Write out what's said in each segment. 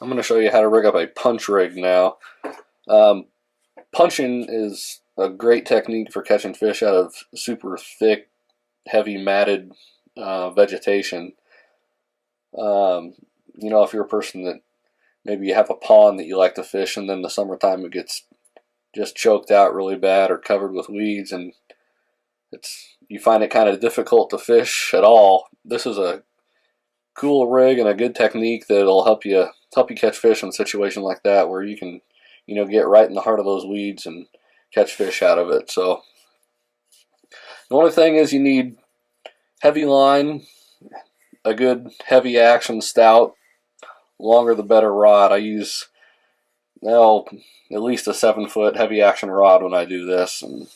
I'm going to show you how to rig up a punch rig now. Punching is a great technique for catching fish out of super thick, heavy matted vegetation. You know, if you're a person that maybe you have a pond that you like to fish, and then the summertime it gets just choked out really bad or covered with weeds, and you find it kind of difficult to fish at all. This is a cool rig and a good technique that'll help you catch fish in a situation like that, where you can, you know, get right in the heart of those weeds and catch fish out of it. So the only thing is you need heavy line, a good heavy action stout, longer the better rod. I use at least a 7-foot heavy action rod when I do this, and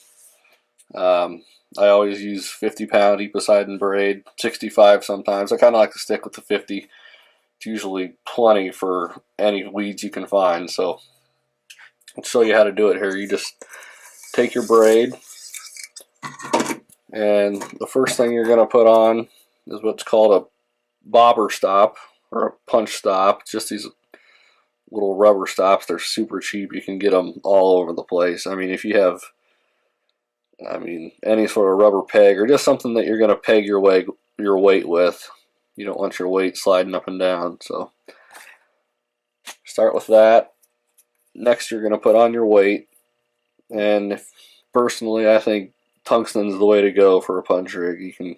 I always use 50-pound Eposeidon braid, 65 sometimes. I kind of like to stick with the 50. It's usually plenty for any weeds you can find. So I'll show you how to do it here. You just take your braid, and the first thing you're going to put on is what's called a bobber stop or a punch stop. Just these little rubber stops. They're super cheap. You can get them all over the place. I mean, if you have any sort of rubber peg or just something that you're going to peg your weight with. You don't want your weight sliding up and down. So start with that. Next, you're going to put on your weight. And personally, I think tungsten's the way to go for a punch rig. You can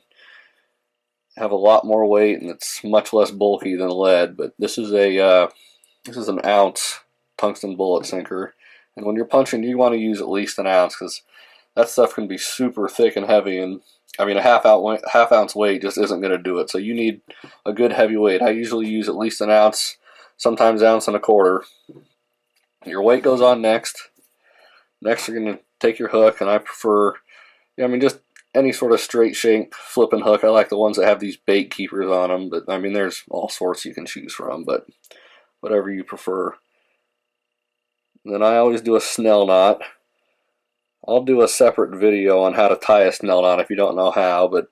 have a lot more weight, and it's much less bulky than lead. But this is an ounce tungsten bullet sinker. And when you're punching, you want to use at least an ounce, because that stuff can be super thick and heavy, and I mean a half ounce weight just isn't going to do it. So you need a good heavy weight. I usually use at least an ounce, sometimes ounce and a quarter. Your weight goes on next. Next, you're going to take your hook, and I prefer, just any sort of straight shank flipping hook. I like the ones that have these bait keepers on them, but I mean there's all sorts you can choose from, but whatever you prefer. And then I always do a Snell knot. I'll do a separate video on how to tie a Snell knot if you don't know how, but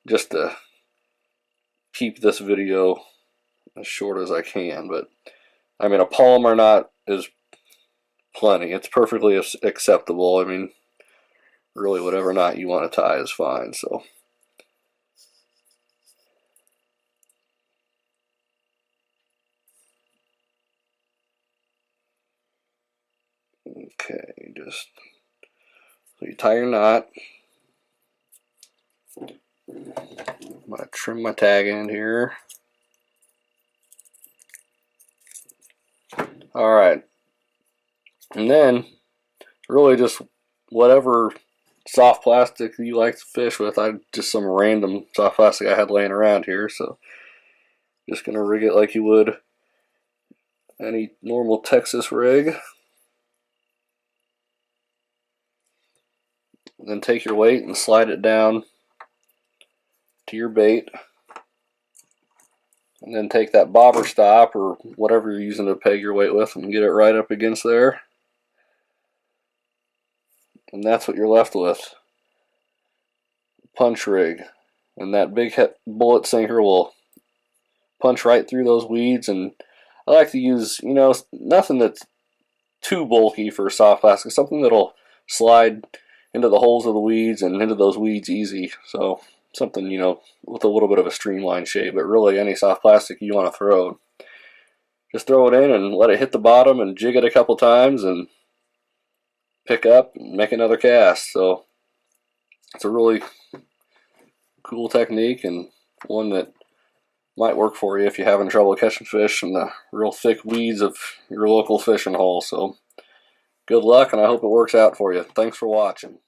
just to keep this video as short as I can. But I mean, a Palmer knot is plenty. It's perfectly acceptable. I mean, really whatever knot you want to tie is fine. So okay, so you tie your knot. I'm going to trim my tag end here. Alright. And then, really just whatever soft plastic you like to fish with. Just some random soft plastic I had laying around here. So, just going to rig it like you would any normal Texas rig. Then take your weight and slide it down to your bait, and then take that bobber stop or whatever you're using to peg your weight with and get it right up against there, and that's what you're left with. Punch rig, and that big bullet sinker will punch right through those weeds. And I like to use, nothing that's too bulky for soft plastic, something that'll slide into the holes of the weeds and into those weeds easy. So something, with a little bit of a streamlined shape. But really, any soft plastic you want to throw, just throw it in and let it hit the bottom and jig it a couple times and pick up and make another cast. So it's a really cool technique, and one that might work for you if you're having trouble catching fish in the real thick weeds of your local fishing hole. So good luck, and I hope it works out for you. Thanks for watching.